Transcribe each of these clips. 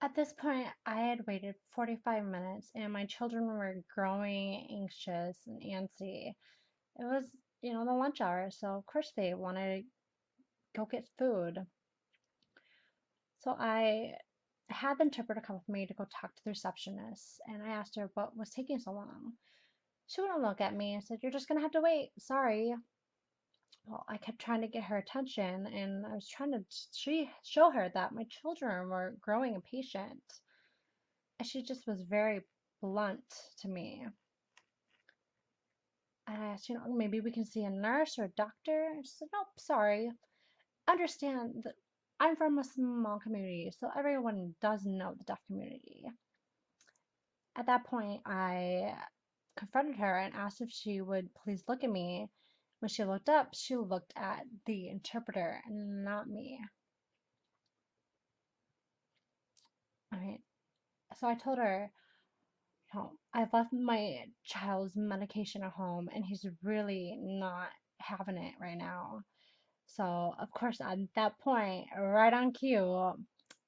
At this point, I had waited 45 minutes and my children were growing anxious and antsy. It was, the lunch hour, so of course they wanted to go get food. So I had the interpreter come with me to go talk to the receptionist, and I asked her what was taking so long. She wouldn't look at me and said, "You're just gonna have to wait. Sorry." Well, I kept trying to get her attention, and I was trying to show her that my children were growing impatient. And she just was very blunt to me. And I asked, maybe we can see a nurse or a doctor. And she said, "Nope, sorry. Understand that I'm from a small community, so everyone does know the deaf community." At that point, I confronted her and asked if she would please look at me. When she looked up, she looked at the interpreter and not me. All right. So I told her, I've left my child's medication at home and he's really not having it right now. So, of course, at that point, right on cue,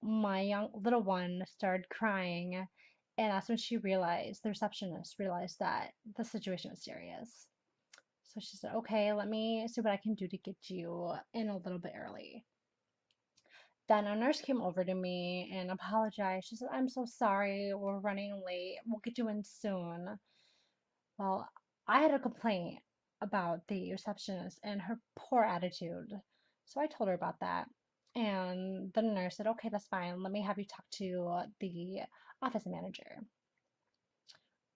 my young little one started crying. And that's when the receptionist realized that the situation was serious. So she said, "Okay, let me see what I can do to get you in a little bit early." Then a nurse came over to me and apologized. She said, "I'm so sorry, we're running late. We'll get you in soon." Well, I had a complaint about the receptionist and her poor attitude. So I told her about that. And the nurse said, "Okay, that's fine. Let me have you talk to the office manager."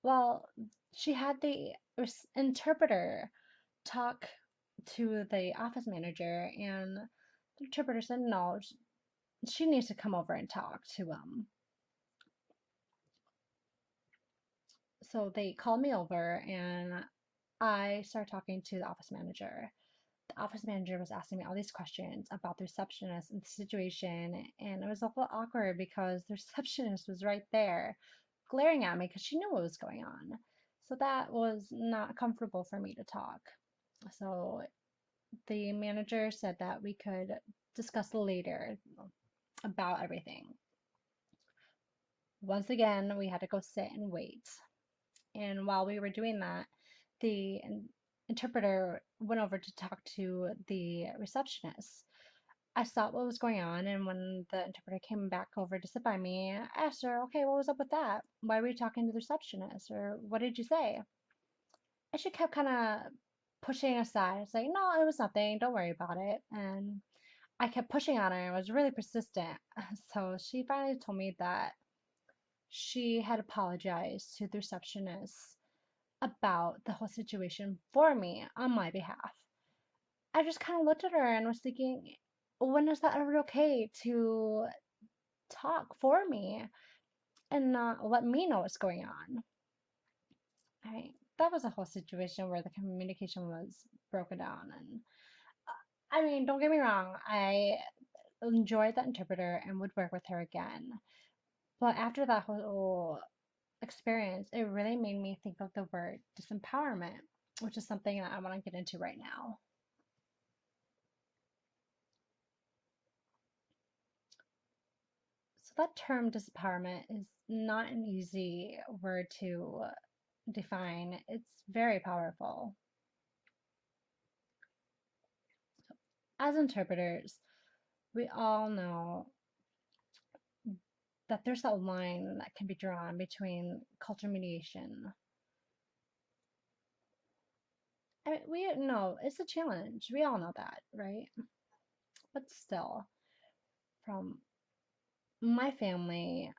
Well, she had the interpreter talk to the office manager, and the interpreter said no, she needs to come over and talk to him. So they called me over, and I started talking to the office manager. The office manager was asking me all these questions about the receptionist and the situation, and it was a little awkward because the receptionist was right there glaring at me because she knew what was going on. So that was not comfortable for me to talk. So the manager said that we could discuss later about everything. Once again, we had to go sit and wait. And while we were doing that, the interpreter went over to talk to the receptionist. I saw what was going on, and when the interpreter came back over to sit by me, I asked her, "Okay, what was up with that? Why were you talking to the receptionist? Or what did you say?" And she kept kind of pushing aside, saying, "No, it was nothing. Don't worry about it." And I kept pushing on her and was really persistent. So she finally told me that she had apologized to the receptionist about the whole situation for me on my behalf. I just kind of looked at her and was thinking, when is that ever okay to talk for me and not let me know what's going on? That was a whole situation where the communication was broken down. And don't get me wrong, I enjoyed that interpreter and would work with her again. But after that whole experience, it really made me think of the word disempowerment, which is something that I want to get into right now. So that term disempowerment is not an easy word to define. It's very powerful. As interpreters, we all know that there's that line that can be drawn between culture mediation. We know it's a challenge. We all know that, right? But still, from my family,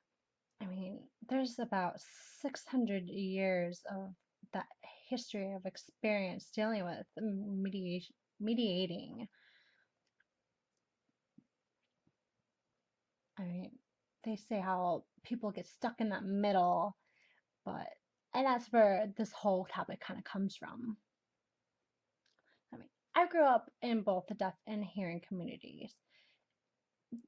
there's about 600 years of that history of experience dealing with mediating. I mean, they say how people get stuck in that middle, but and that's where this whole topic kind of comes from. I grew up in both the deaf and hearing communities.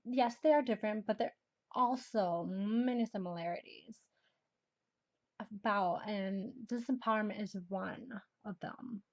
Yes, they are different, but there are also many similarities about, and disempowerment is one of them.